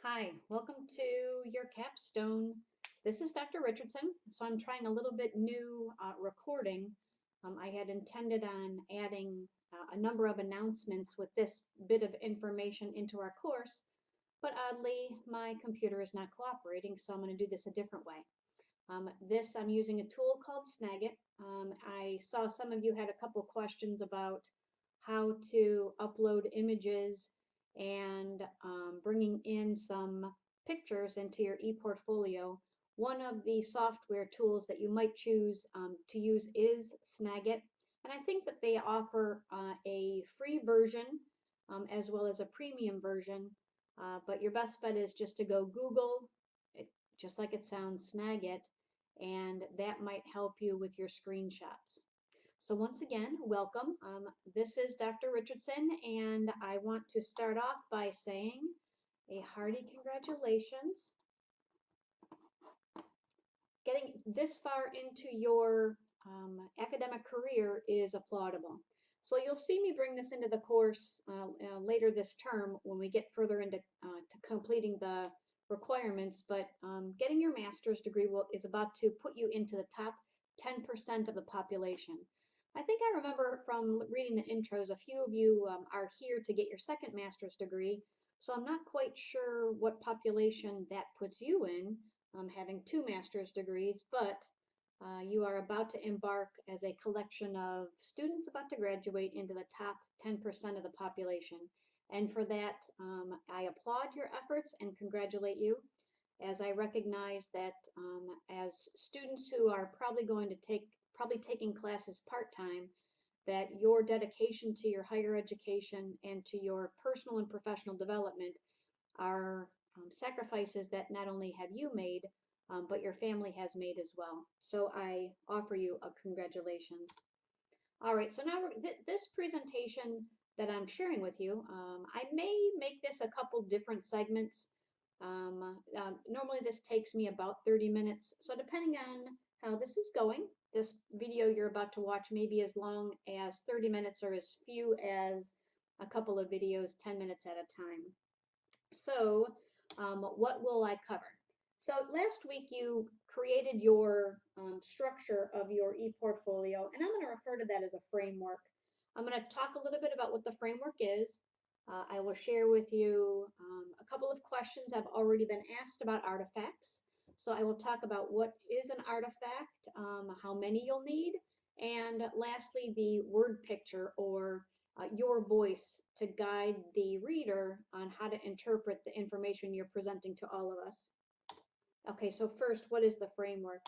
Hi, welcome to your capstone. This is Dr. Richardson. So I'm trying a little bit new recording. I had intended on adding a number of announcements with this bit of information into our course, but oddly, my computer is not cooperating, so I'm going to do this a different way. I'm using a tool called Snagit. I saw some of you had a couple questions about how to upload images and bringing in some pictures into your ePortfolio. One of the software tools that you might choose to use is Snagit, and I think that they offer a free version as well as a premium version, but your best bet is just to go Google, it, just like it sounds, Snagit, and that might help you with your screenshots. So once again, welcome. This is Dr. Richardson, and I want to start off by saying a hearty congratulations. Getting this far into your academic career is applaudable. So you'll see me bring this into the course later this term when we get further into to completing the requirements, but getting your master's degree is about to put you into the top 10% of the population. I think I remember from reading the intros, a few of you are here to get your second master's degree, so I'm not quite sure what population that puts you in, having two master's degrees, but you are about to embark as a collection of students about to graduate into the top 10% of the population. And for that, I applaud your efforts and congratulate you, as I recognize that as students who are probably taking classes part-time, that your dedication to your higher education and to your personal and professional development are sacrifices that not only have you made, but your family has made as well. So I offer you a congratulations. All right, so now this presentation that I'm sharing with you, I may make this a couple different segments. Normally this takes me about 30 minutes. So depending on how this is going, this video you're about to watch may be as long as 30 minutes or as few as a couple of videos, 10 minutes at a time. So what will I cover? So last week you created your structure of your ePortfolio, and I'm going to refer to that as a framework. I'm going to talk a little bit about what the framework is. I will share with you a couple of questions I've already been asked about artifacts. So I will talk about what is an artifact, how many you'll need, and lastly, the word picture or your voice to guide the reader on how to interpret the information you're presenting to all of us. Okay, so first, what is the framework?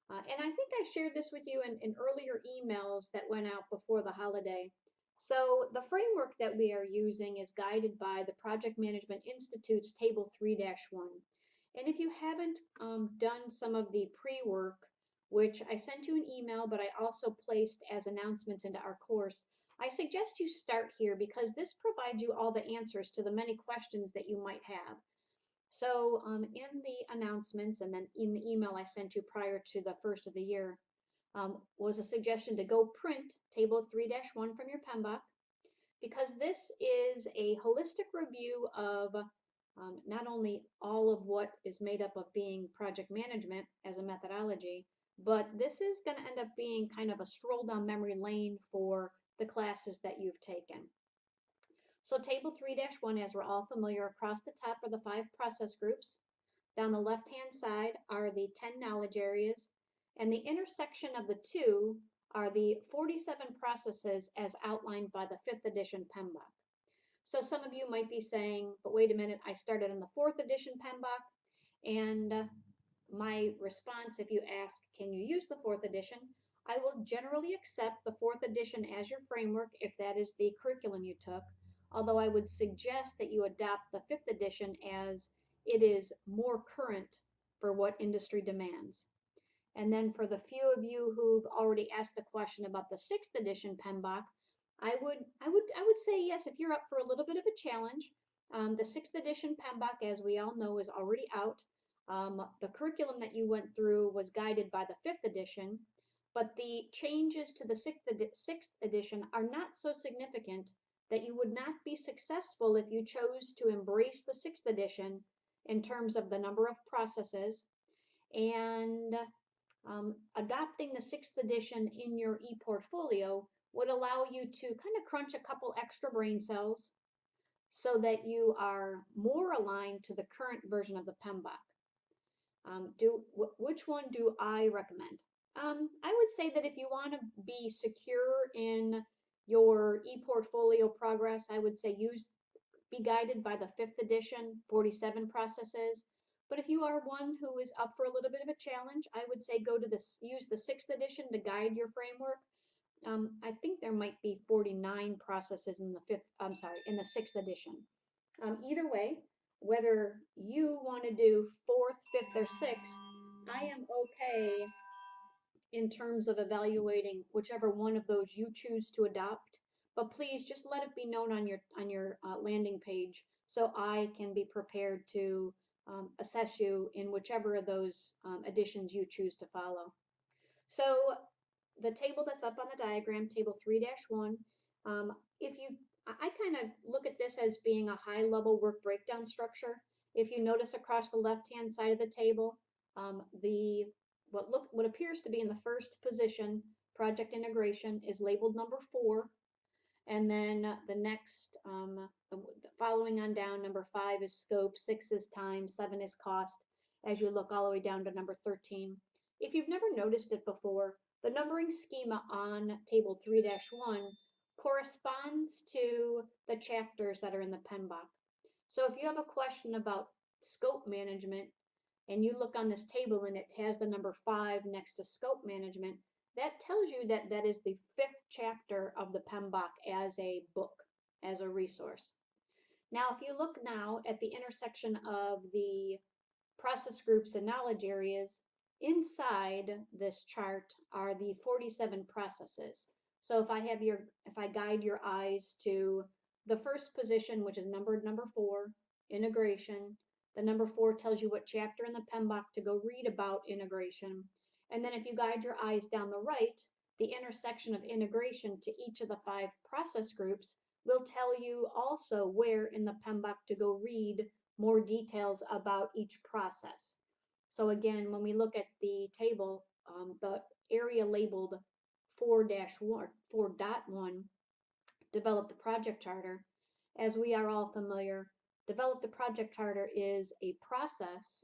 And I think I shared this with you in earlier emails that went out before the holiday. So the framework that we are using is guided by the Project Management Institute's Table 3-1. And if you haven't done some of the pre-work, which I sent you an email, but I also placed as announcements into our course, I suggest you start here because this provides you all the answers to the many questions that you might have. So in the announcements and then in the email I sent you prior to the first of the year was a suggestion to go print Table 3-1 from your PMBOK because this is a holistic review of not only all of what is made up of being project management as a methodology, but this is going to end up being kind of a stroll down memory lane for the classes that you've taken. So table 3-1, as we're all familiar, across the top are the 5 process groups. Down the left-hand side are the 10 knowledge areas, and the intersection of the two are the 47 processes as outlined by the 5th edition PMBOK. So some of you might be saying, but wait a minute, I started on the 4th edition PMBOK, and my response, if you ask, can you use the 4th edition? I will generally accept the 4th edition as your framework if that is the curriculum you took, although I would suggest that you adopt the 5th edition as it is more current for what industry demands. And then for the few of you who've already asked the question about the 6th edition PMBOK, I would say yes, if you're up for a little bit of a challenge. The 6th edition PMBOK, as we all know, is already out. The curriculum that you went through was guided by the 5th edition, but the changes to the 6th edition are not so significant that you would not be successful if you chose to embrace the 6th edition in terms of the number of processes, and adopting the 6th edition in your ePortfolio would allow you to kind of crunch a couple extra brain cells so that you are more aligned to the current version of the PMBOK. Which one do I recommend? I would say that if you want to be secure in your ePortfolio progress, I would say be guided by the 5th edition, 47 processes. But if you are one who is up for a little bit of a challenge, I would say use the 6th edition to guide your framework. I think there might be 49 processes in in the 6th edition. Either way, whether you want to do 4th, 5th, or 6th, I am okay in terms of evaluating whichever one of those you choose to adopt. But please just let it be known on your landing page so I can be prepared to assess you in whichever of those additions you choose to follow. So the table that's up on the diagram, table 3-1, if you, I kind of look at this as being a high level work breakdown structure. If you notice across the left hand side of the table, what appears to be in the first position, project integration, is labeled number 4. And then the next, following on down, number 5 is scope, 6 is time, 7 is cost, as you look all the way down to number 13. If you've never noticed it before, the numbering schema on table 3-1 corresponds to the chapters that are in the PMBOK. So if you have a question about scope management and you look on this table and it has the number 5 next to scope management, that tells you that that is the 5th chapter of the PMBOK as a book, as a resource. Now, if you look now at the intersection of the process groups and knowledge areas, inside this chart are the 47 processes. So if I guide your eyes to the first position, which is numbered number 4, integration, the number 4 tells you what chapter in the PMBOK to go read about integration. And then if you guide your eyes down the right, the intersection of integration to each of the 5 process groups will tell you also where in the PMBOK to go read more details about each process. So again, when we look at the table, the area labeled 4-1, develop the project charter. As we are all familiar, develop the project charter is a process,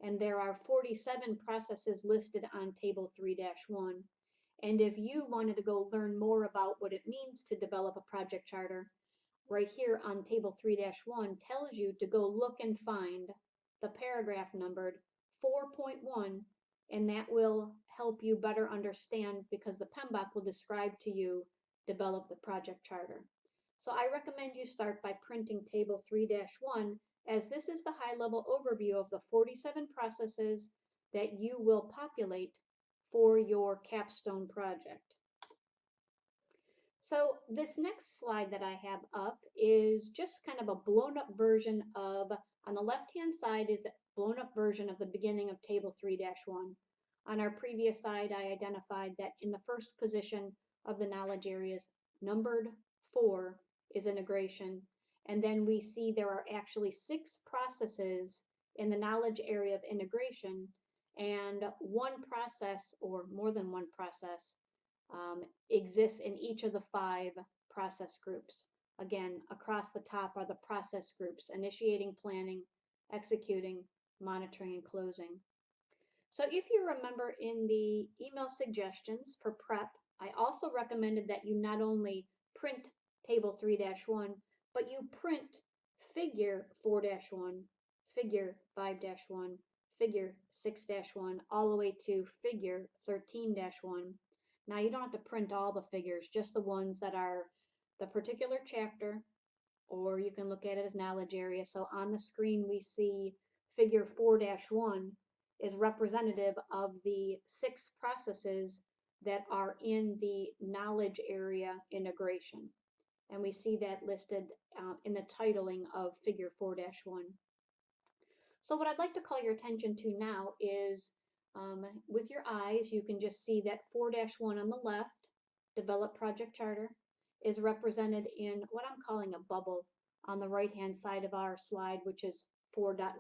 and there are 47 processes listed on table 3-1. And if you wanted to go learn more about what it means to develop a project charter, right here on table 3-1 tells you to go look and find the paragraph numbered 4.1, and that will help you better understand, because the PMBOK will describe to you develop the project charter. So I recommend you start by printing table 3-1, as this is the high-level overview of the 47 processes that you will populate for your capstone project. So this next slide that I have up is just kind of a blown up version of, on the left-hand side is a blown up version of the beginning of table 3-1. On our previous slide, I identified that in the first position of the knowledge areas, numbered 4 is integration. And then we see there are actually 6 processes in the knowledge area of integration, and one process or more than one process exists in each of the 5 process groups. Again, across the top are the process groups: initiating, planning, executing, monitoring, and closing. So if you remember in the email suggestions for prep, I also recommended that you not only print table 3-1, but you print figure 4-1, figure 5-1, figure 6-1, all the way to figure 13-1. Now you don't have to print all the figures, just the ones that are the particular chapter, or you can look at it as knowledge area. So on the screen we see figure 4-1 is representative of the 6 processes that are in the knowledge area integration. And we see that listed in the titling of figure 4-1. So what I'd like to call your attention to now is, with your eyes, you can just see that 4-1 on the left, develop project charter, is represented in what I'm calling a bubble on the right-hand side of our slide, which is 4.1,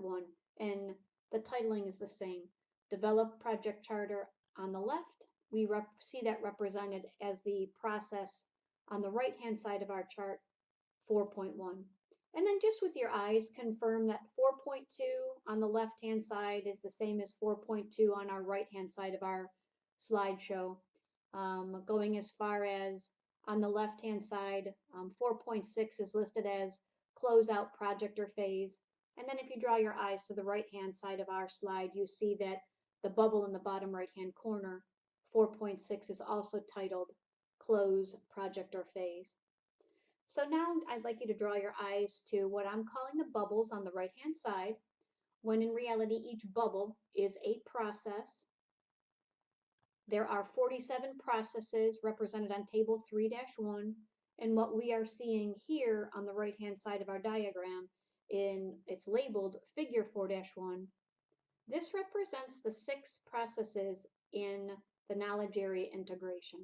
and the titling is the same. Develop project charter on the left. We see that represented as the process on the right-hand side of our chart, 4.1. And then just with your eyes, confirm that 4.2 on the left-hand side is the same as 4.2 on our right-hand side of our slideshow. Going as far as on the left-hand side, 4.6 is listed as closeout project or phase. And then if you draw your eyes to the right-hand side of our slide, you see that the bubble in the bottom right-hand corner, 4.6, is also titled close project or phase. So now I'd like you to draw your eyes to what I'm calling the bubbles on the right-hand side, when in reality each bubble is a process. There are 47 processes represented on table 3-1, and what we are seeing here on the right-hand side of our diagram, it's labeled figure 4-1. This represents the 6 processes in the knowledge area integration.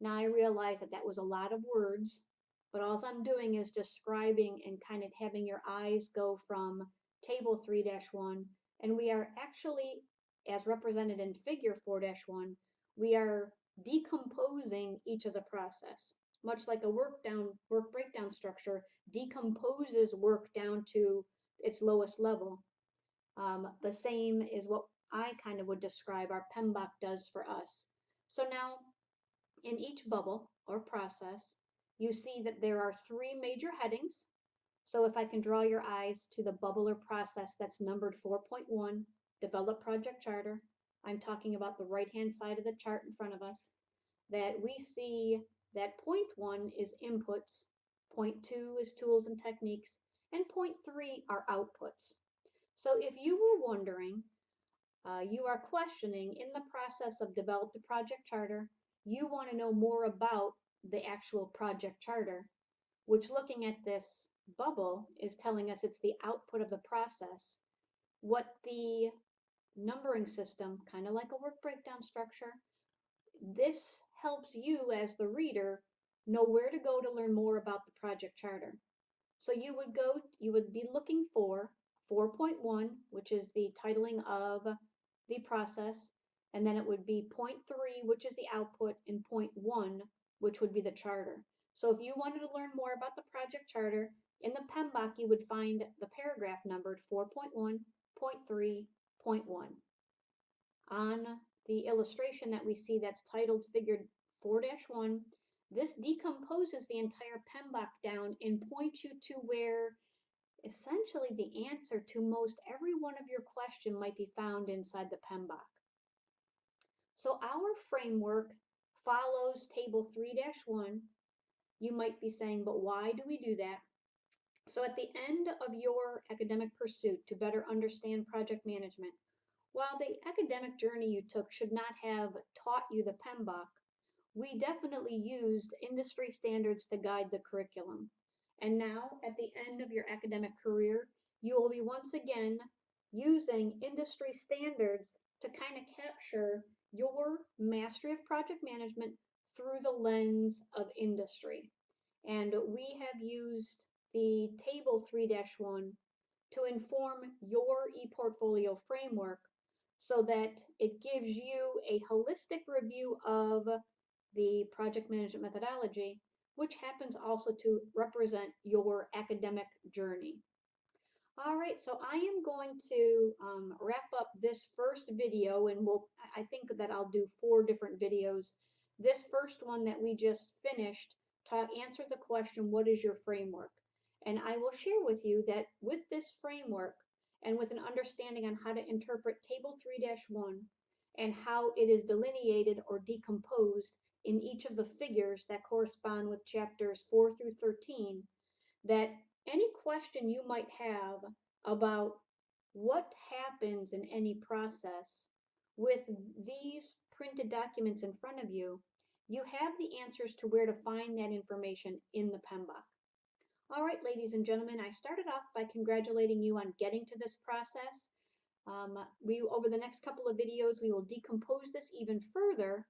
Now I realize that that was a lot of words, but all I'm doing is describing and kind of having your eyes go from table 3-1, and we are actually, as represented in figure 4-1, we are decomposing each of the process. Much like a work breakdown structure decomposes work down to its lowest level. The same is what I kind of would describe our PMBOK does for us. So now, in each bubble or process, you see that there are 3 major headings. So if I can draw your eyes to the bubble or process that's numbered 4.1, Develop Project Charter, I'm talking about the right-hand side of the chart in front of us, that we see that point 1 is inputs, point 2 is tools and techniques, and point 3 are outputs. So if you were wondering, you are questioning in the process of Develop the Project Charter, you want to know more about the actual project charter, which looking at this bubble is telling us it's the output of the process. What the numbering system, kind of like a work breakdown structure, this helps you as the reader know where to go to learn more about the project charter. So you would be looking for 4.1, which is the titling of the process, and then it would be point 3, which is the output, and point 1, which would be the charter. So if you wanted to learn more about the project charter, in the PMBOK you would find the paragraph numbered 4.1, point 3, point 1. On the illustration that we see that's titled figure 4-1, this decomposes the entire PMBOK down and points you to where essentially the answer to most every one of your question might be found inside the PMBOK. So our framework follows table 3-1. You might be saying, but why do we do that? So at the end of your academic pursuit to better understand project management, while the academic journey you took should not have taught you the PMBOK, we definitely used industry standards to guide the curriculum. And now, at the end of your academic career, you will be once again using industry standards to kind of capture your mastery of project management through the lens of industry. And we have used the table 3-1 to inform your ePortfolio framework so that it gives you a holistic review of the project management methodology, which happens also to represent your academic journey. All right, so I am going to wrap up this first video, and I think that I'll do 4 different videos. This first one that we just finished to answer the question, what is your framework? And I will share with you that with this framework and with an understanding on how to interpret table 3-1 and how it is delineated or decomposed in each of the figures that correspond with chapters 4 through 13, that any question you might have about what happens in any process with these printed documents in front of you, you have the answers to where to find that information in the PMBOK. All right, ladies and gentlemen, I started off by congratulating you on getting to this process. Over the next couple of videos, we will decompose this even further.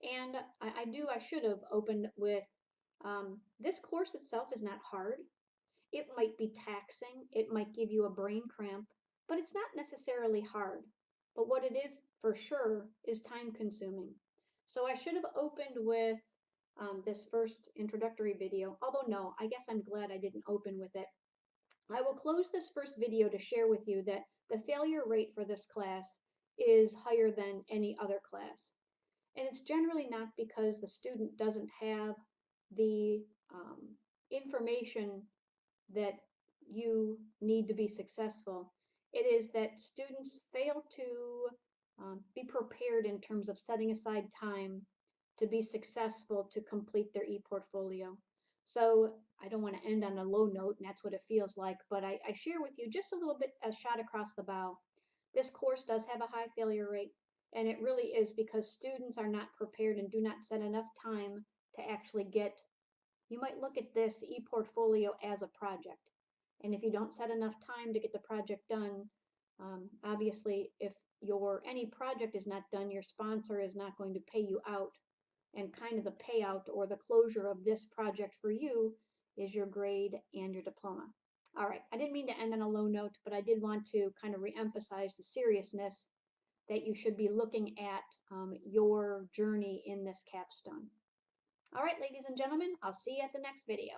And I should have opened with, this course itself is not hard. It might be taxing, it might give you a brain cramp, but it's not necessarily hard. But what it is for sure is time consuming. So I should have opened with this first introductory video, although no, I guess I'm glad I didn't open with it. I will close this first video to share with you that the failure rate for this class is higher than any other class. And it's generally not because the student doesn't have the information that you need to be successful. It is that students fail to be prepared in terms of setting aside time to be successful to complete their e-portfolio. So I don't want to end on a low note, and that's what it feels like, but I share with you just a little bit, a shot across the bow. This course does have a high failure rate, and it really is because students are not prepared and do not set enough time to actually get. You might look at this e-portfolio as a project. And if you don't set enough time to get the project done, obviously if any project is not done, your sponsor is not going to pay you out. And kind of the payout or the closure of this project for you is your grade and your diploma. All right, I didn't mean to end on a low note, but I did want to kind of reemphasize the seriousness that you should be looking at your journey in this capstone. All right, ladies and gentlemen, I'll see you at the next video.